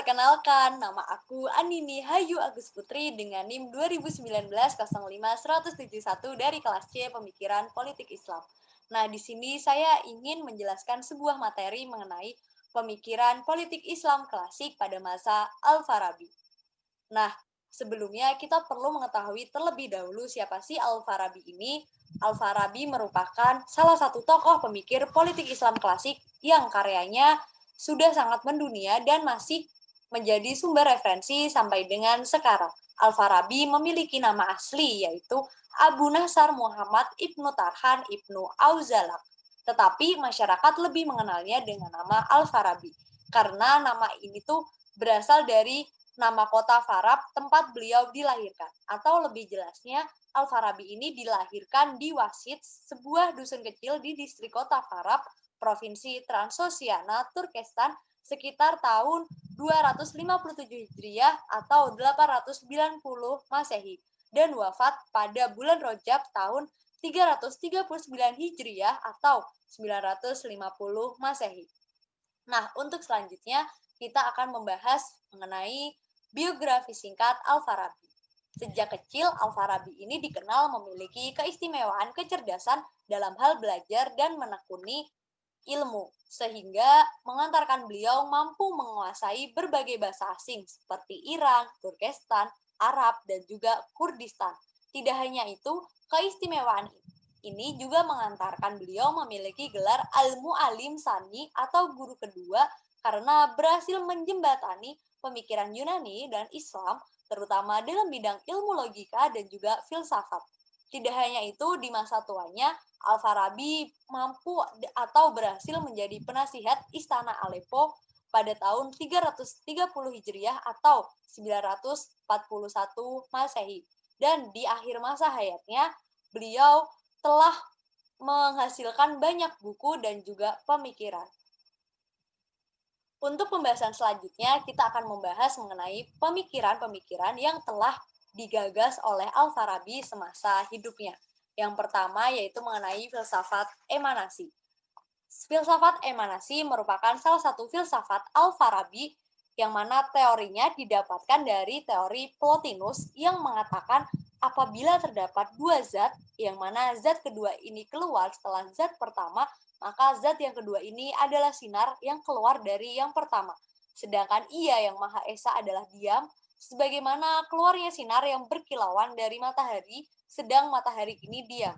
Perkenalkan, nama aku Anini Hayu Agus Putri dengan NIM 2019-05-171 dari kelas C Pemikiran Politik Islam. Nah, di sini saya ingin menjelaskan sebuah materi mengenai pemikiran politik Islam klasik pada masa Al-Farabi. Nah, sebelumnya kita perlu mengetahui terlebih dahulu siapa sih Al-Farabi ini. Al-Farabi merupakan salah satu tokoh pemikir politik Islam klasik yang karyanya sudah sangat mendunia dan masih menjadi sumber referensi sampai dengan sekarang. Al-Farabi memiliki nama asli yaitu Abu Nasar Muhammad Ibnu Tarhan Ibnu Auzalak. Tetapi masyarakat lebih mengenalnya dengan nama Al-Farabi karena nama ini tuh berasal dari nama kota Farab tempat beliau dilahirkan. Atau lebih jelasnya, Al-Farabi ini dilahirkan di Wasit, sebuah dusun kecil di distrik kota Farab, Provinsi Transosiana, Turkestan, sekitar tahun 257 Hijriah atau 890 Masehi, dan wafat pada bulan Rajab tahun 339 Hijriah atau 950 Masehi. Nah, untuk selanjutnya kita akan membahas mengenai biografi singkat Al-Farabi. Sejak kecil, Al-Farabi ini dikenal memiliki keistimewaan kecerdasan dalam hal belajar dan menekuni ilmu, sehingga mengantarkan beliau mampu menguasai berbagai bahasa asing seperti Iran, Turkestan, Arab, dan juga Kurdistan. Tidak hanya itu, keistimewaan ini juga mengantarkan beliau memiliki gelar Al-Mu'allim Sani atau guru kedua karena berhasil menjembatani pemikiran Yunani dan Islam, terutama dalam bidang ilmu logika dan juga filsafat. Tidak hanya itu, di masa tuanya, Al-Farabi mampu atau berhasil menjadi penasihat Istana Aleppo pada tahun 330 Hijriah atau 941 Masehi. Dan di akhir masa hayatnya, beliau telah menghasilkan banyak buku dan juga pemikiran. Untuk pembahasan selanjutnya, kita akan membahas mengenai pemikiran-pemikiran yang telah digagas oleh Al-Farabi semasa hidupnya. Yang pertama yaitu mengenai filsafat emanasi. Filsafat emanasi merupakan salah satu filsafat Al-Farabi yang mana teorinya didapatkan dari teori Plotinus yang mengatakan apabila terdapat dua zat, yang mana zat kedua ini keluar setelah zat pertama, maka zat yang kedua ini adalah sinar yang keluar dari yang pertama. Sedangkan ia yang Maha Esa adalah diam, sebagaimana keluarnya sinar yang berkilauan dari matahari, sedang matahari ini diam.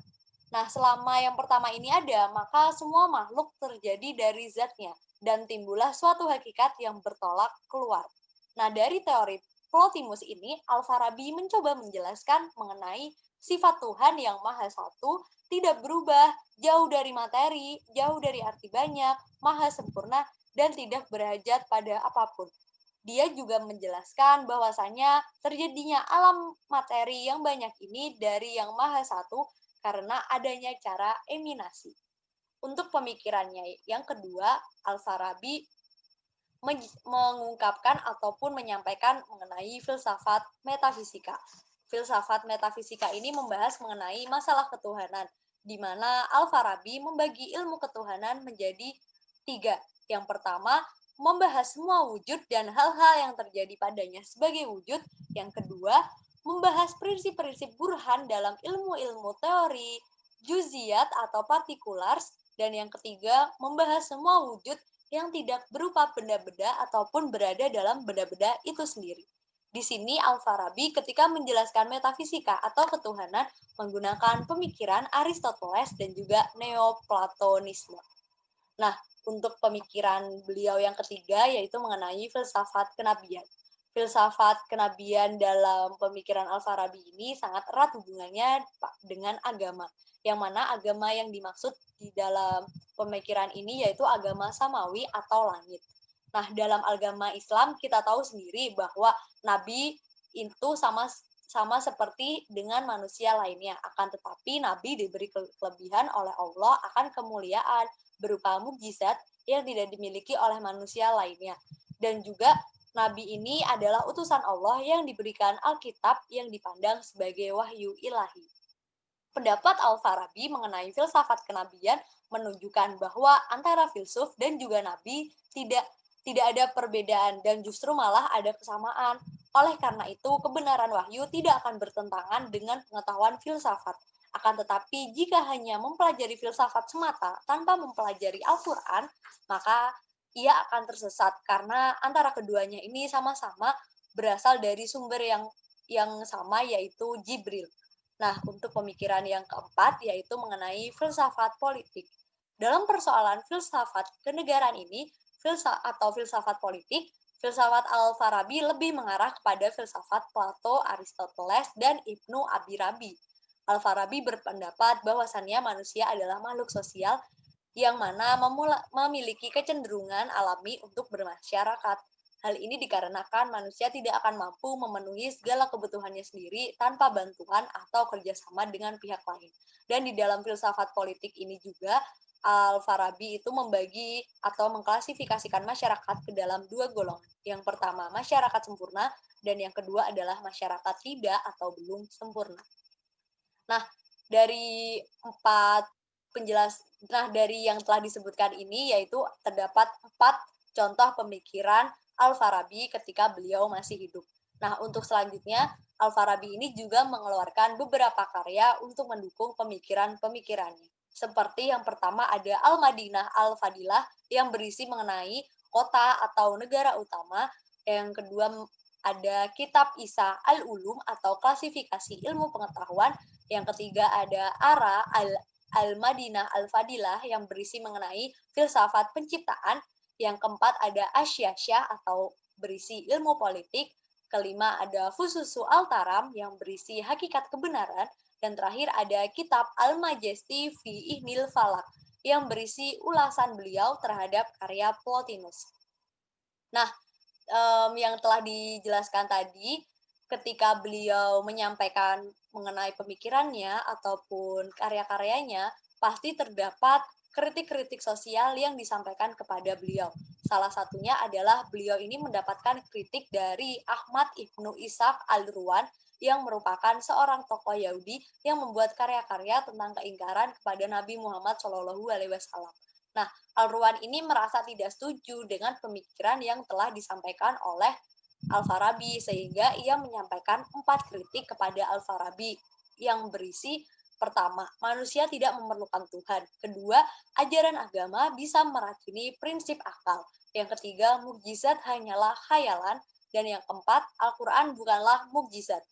Nah, selama yang pertama ini ada, maka semua makhluk terjadi dari zatnya, dan timbullah suatu hakikat yang bertolak keluar. Nah, dari teori Plotinus ini, Al-Farabi mencoba menjelaskan mengenai sifat Tuhan yang Maha Satu, tidak berubah, jauh dari materi, jauh dari arti banyak, maha sempurna, dan tidak berhajat pada apapun. Dia juga menjelaskan bahwasanya terjadinya alam materi yang banyak ini dari yang Maha Satu karena adanya cara eminasi. Untuk pemikirannya yang kedua, Al-Farabi mengungkapkan ataupun menyampaikan mengenai filsafat metafisika. Filsafat metafisika ini membahas mengenai masalah ketuhanan, di mana Al-Farabi membagi ilmu ketuhanan menjadi 3. Yang pertama, membahas semua wujud dan hal-hal yang terjadi padanya sebagai wujud. Yang kedua, membahas prinsip-prinsip burhan dalam ilmu-ilmu teori, juziyat atau particulars. Dan yang ketiga, membahas semua wujud yang tidak berupa benda-benda ataupun berada dalam benda-benda itu sendiri. Di sini Al-Farabi ketika menjelaskan metafisika atau ketuhanan menggunakan pemikiran Aristoteles dan juga Neoplatonisme. Nah, untuk pemikiran beliau yang ketiga yaitu mengenai filsafat kenabian. Filsafat kenabian dalam pemikiran Al-Farabi ini sangat erat hubungannya dengan agama. Yang mana agama yang dimaksud di dalam pemikiran ini yaitu agama samawi atau langit. Nah, dalam agama Islam kita tahu sendiri bahwa nabi itu sama seperti dengan manusia lainnya. Akan tetapi nabi diberi kelebihan oleh Allah akan kemuliaan berupa mukjizat yang tidak dimiliki oleh manusia lainnya. Dan juga nabi ini adalah utusan Allah yang diberikan Alkitab yang dipandang sebagai wahyu ilahi. Pendapat Al-Farabi mengenai filsafat kenabian menunjukkan bahwa antara filsuf dan juga nabi tidak tidak ada perbedaan dan justru malah ada kesamaan. Oleh karena itu, kebenaran wahyu tidak akan bertentangan dengan pengetahuan filsafat. Akan tetapi, jika hanya mempelajari filsafat semata tanpa mempelajari Al-Quran, maka ia akan tersesat karena antara keduanya ini sama-sama berasal dari sumber yang sama, yaitu Jibril. Nah, untuk pemikiran yang keempat yaitu mengenai filsafat politik. Dalam persoalan filsafat kenegaraan ini, filsafat politik, filsafat Al-Farabi lebih mengarah kepada filsafat Plato, Aristoteles, dan Ibnu Abi-Rabi. Al-Farabi berpendapat bahwasannya manusia adalah makhluk sosial yang mana memiliki kecenderungan alami untuk bermasyarakat. Hal ini dikarenakan manusia tidak akan mampu memenuhi segala kebutuhannya sendiri tanpa bantuan atau kerjasama dengan pihak lain. Dan di dalam filsafat politik ini juga, Al-Farabi itu membagi atau mengklasifikasikan masyarakat ke dalam dua golongan. Yang pertama, masyarakat sempurna, dan yang kedua adalah masyarakat tidak atau belum sempurna. Nah, dari dari yang telah disebutkan ini, yaitu terdapat 4 contoh pemikiran Al-Farabi ketika beliau masih hidup. Nah, untuk selanjutnya, Al-Farabi ini juga mengeluarkan beberapa karya untuk mendukung pemikiran-pemikirannya. Seperti yang pertama ada Al-Madinah Al-Fadilah yang berisi mengenai kota atau negara utama. Yang kedua ada Kitab Isa Al-Ulum atau klasifikasi ilmu pengetahuan. Yang ketiga ada Ara Al-Madinah Al-Fadilah yang berisi mengenai filsafat penciptaan. Yang keempat ada Asyasyah atau berisi ilmu politik. Kelima ada Fususu Al-Taram yang berisi hakikat kebenaran. Dan terakhir ada kitab Al-Majesti fi Ihnil Falak yang berisi ulasan beliau terhadap karya Plotinus. Nah, yang telah dijelaskan tadi, ketika beliau menyampaikan mengenai pemikirannya ataupun karya-karyanya, pasti terdapat kritik-kritik sosial yang disampaikan kepada beliau. Salah satunya adalah beliau ini mendapatkan kritik dari Ahmad Ibnu Ishaq Al-Ruwan yang merupakan seorang tokoh Yahudi yang membuat karya-karya tentang keingkaran kepada Nabi Muhammad SAW. Nah, Al-Ruwan ini merasa tidak setuju dengan pemikiran yang telah disampaikan oleh Al-Farabi, sehingga ia menyampaikan 4 kritik kepada Al-Farabi yang berisi: pertama, manusia tidak memerlukan Tuhan. Kedua, ajaran agama bisa meracuni prinsip akal. Yang ketiga, mukjizat hanyalah khayalan. Dan yang keempat, Al-Quran bukanlah mukjizat.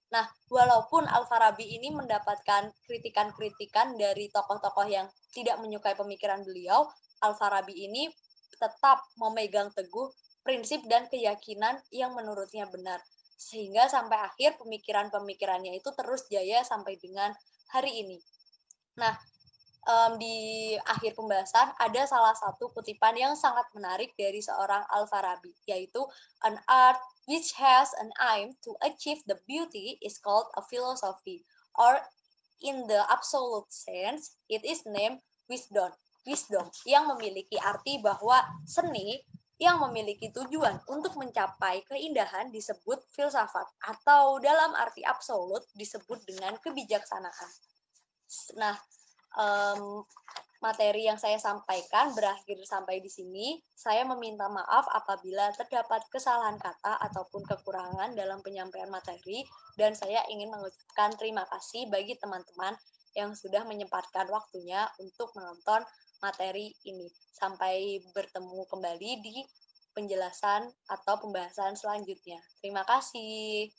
Nah, walaupun Al-Farabi ini mendapatkan kritikan-kritikan dari tokoh-tokoh yang tidak menyukai pemikiran beliau, Al-Farabi ini tetap memegang teguh prinsip dan keyakinan yang menurutnya benar. Sehingga sampai akhir pemikiran-pemikirannya itu terus jaya sampai dengan hari ini. Nah, di akhir pembahasan ada salah satu kutipan yang sangat menarik dari seorang Al-Farabi, yaitu an art which has an aim to achieve the beauty is called a philosophy, or in the absolute sense, it is named wisdom. Wisdom yang memiliki arti bahwa seni yang memiliki tujuan untuk mencapai keindahan disebut filsafat, atau dalam arti absolut disebut dengan kebijaksanaan. Nah, materi yang saya sampaikan berakhir sampai di sini. Saya meminta maaf apabila terdapat kesalahan kata ataupun kekurangan dalam penyampaian materi, dan saya ingin mengucapkan terima kasih bagi teman-teman yang sudah menyempatkan waktunya untuk menonton materi ini. Sampai bertemu kembali di penjelasan atau pembahasan selanjutnya. Terima kasih.